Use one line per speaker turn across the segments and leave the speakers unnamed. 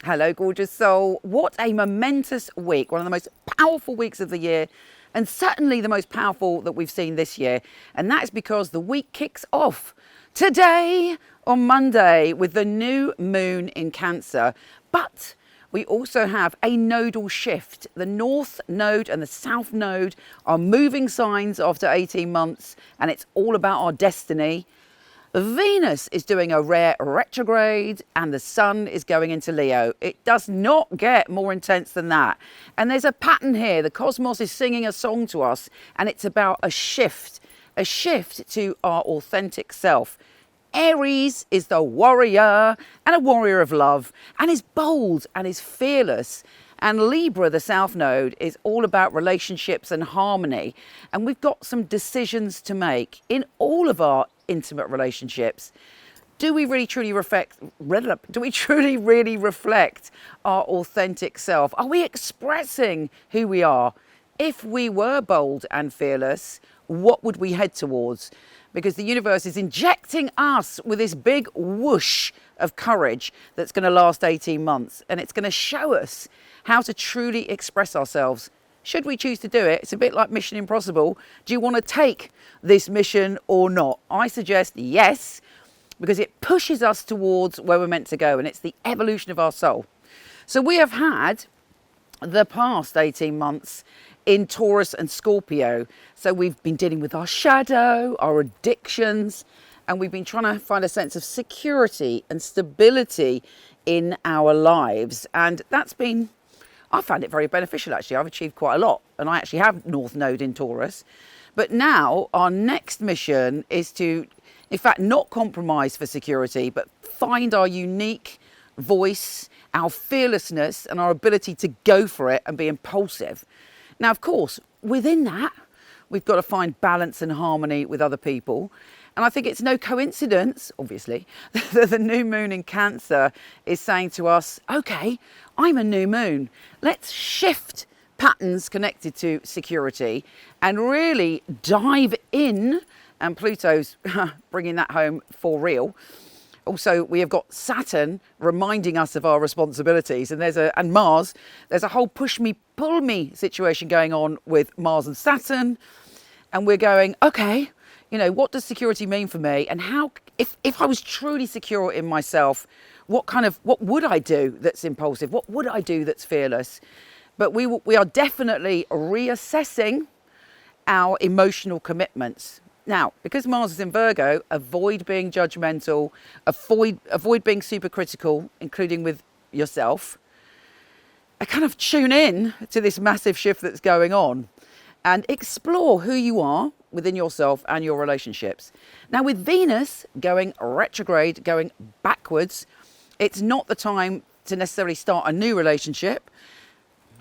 Hello, gorgeous soul. What a momentous week. One of the most powerful weeks of the year, and certainly the most powerful that we've seen this year. And that is because the week kicks off today on Monday with the new moon in Cancer. But we also have a nodal shift. The North Node and the South Node are moving signs after 18 months, and it's all about our destiny. Venus is doing a rare retrograde and the Sun is going into Leo. It does not get more intense than that. And there's a pattern here. The cosmos is singing a song to us, and it's about a shift to our authentic self. Aries is the warrior and a warrior of love, and is bold and is fearless. And Libra, the South Node, is all about relationships and harmony. And we've got some decisions to make in all of our intimate relationships. Do we really truly reflect our authentic self? Are we expressing who we are? If we were bold and fearless, what would we head towards? Because the universe is injecting us with this big whoosh of courage that's going to last 18 months. And it's going to show us how to truly express ourselves. Should we choose to do it? It's a bit like Mission Impossible. Do you want to take this mission or not? I suggest yes, because it pushes us towards where we're meant to go, and it's the evolution of our soul. So we have had the past 18 months in Taurus and Scorpio. So we've been dealing with our shadow, our addictions, and we've been trying to find a sense of security and stability in our lives. And I found it very beneficial, actually. I've achieved quite a lot, and I actually have North Node in Taurus. But now our next mission is to, in fact, not compromise for security, but find our unique voice, our fearlessness, and our ability to go for it and be impulsive. Now, of course, within that, we've got to find balance and harmony with other people. And I think it's no coincidence, obviously, that the new moon in Cancer is saying to us, okay, I'm a new moon. Let's shift patterns connected to security and really dive in. And Pluto's bringing that home for real. Also, we have got Saturn reminding us of our responsibilities, and Mars. There's a whole push me, pull me situation going on with Mars and Saturn. And we're going, okay, what does security mean for me? And how, if I was truly secure in myself, what would I do that's impulsive? What would I do that's fearless? But we are definitely reassessing our emotional commitments. Now, because Mars is in Virgo, avoid being judgmental, avoid being super critical, including with yourself. I kind of tune in to this massive shift that's going on and explore who you are within yourself and your relationships. Now, with Venus going retrograde, going backwards, it's not the time to necessarily start a new relationship.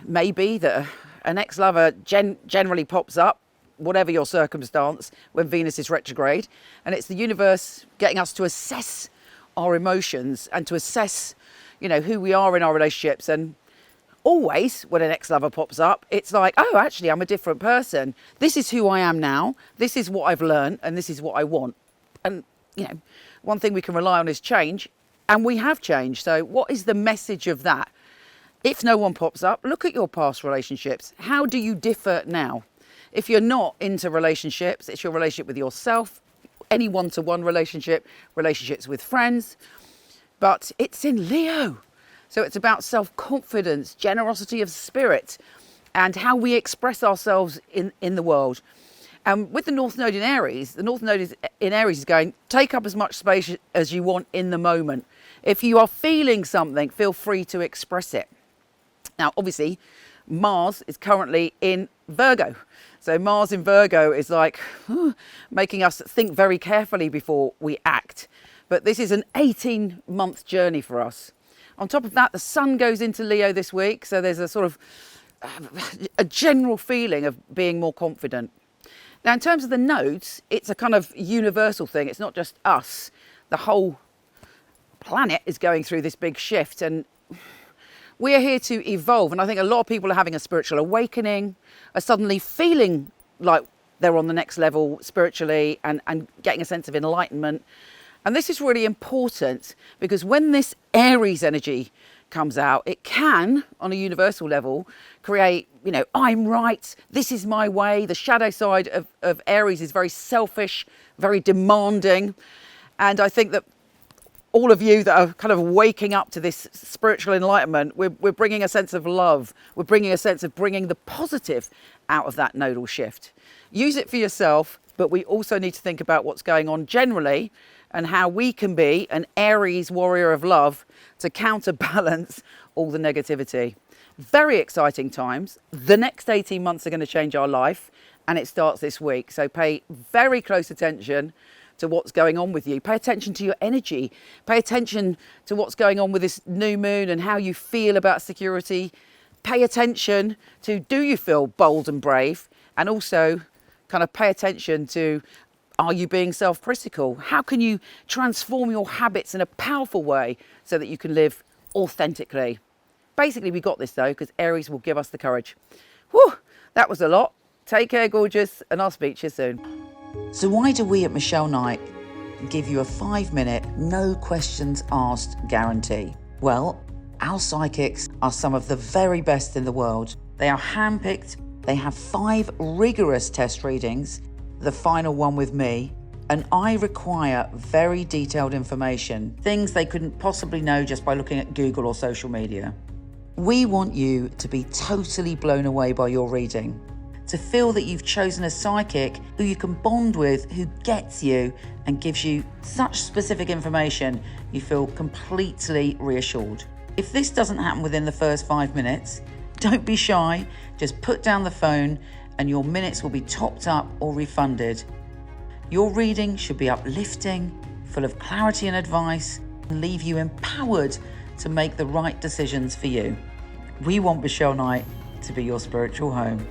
Maybe that an ex-lover generally pops up, whatever your circumstance, when Venus is retrograde. And it's the universe getting us to assess our emotions and to assess, who we are in our relationships. And always when an ex-lover pops up, it's like, oh, actually, I'm a different person. This is who I am now. This is what I've learned, and this is what I want. And, one thing we can rely on is change, and we have changed. So what is the message of that? If no one pops up, look at your past relationships. How do you differ now? If you're not into relationships, it's your relationship with yourself, any one-to-one relationships with friends, but it's in Leo. So it's about self-confidence, generosity of spirit, and how we express ourselves in the world. And with the North Node in Aries, is going, take up as much space as you want in the moment. If you are feeling something, feel free to express it. Now, obviously, Mars is currently in Virgo. So Mars in Virgo is like making us think very carefully before we act. But this is an 18-month journey for us. On top of that, the Sun goes into Leo this week. So there's a sort of a general feeling of being more confident. Now, in terms of the nodes, it's a kind of universal thing. It's not just us. The whole planet is going through this big shift, and we are here to evolve. And I think a lot of people are having a spiritual awakening, are suddenly feeling like they're on the next level spiritually and getting a sense of enlightenment. And this is really important because when this Aries energy comes out, it can, on a universal level, create, I'm right, this is my way. The shadow side of Aries is very selfish, very demanding. And I think that all of you that are kind of waking up to this spiritual enlightenment, we're bringing a sense of love. We're bringing a sense of bringing the positive out of that nodal shift. Use it for yourself, but we also need to think about what's going on generally and how we can be an Aries warrior of love to counterbalance all the negativity. Very exciting times. The next 18 months are going to change our life, and it starts this week. So pay very close attention to what's going on with you. Pay attention to your energy. Pay attention to what's going on with this new moon and how you feel about security. Pay attention to, do you feel bold and brave? And also kind of pay attention to, are you being self-critical? How can you transform your habits in a powerful way so that you can live authentically? Basically, we got this though, because Aries will give us the courage. Whew, that was a lot. Take care, gorgeous, and I'll speak to you soon. So why do we at Michele Knight give you a 5-minute, no questions asked guarantee? Well, our psychics are some of the very best in the world. They are handpicked. They have 5 rigorous test readings, the final one with me, and I require very detailed information, things they couldn't possibly know just by looking at Google or social media. We want you to be totally blown away by your reading, to feel that you've chosen a psychic who you can bond with, who gets you and gives you such specific information, you feel completely reassured. If this doesn't happen within the first 5 minutes, don't be shy, just put down the phone and your minutes will be topped up or refunded. Your reading should be uplifting, full of clarity and advice, and leave you empowered to make the right decisions for you. We want Michele Knight to be your spiritual home.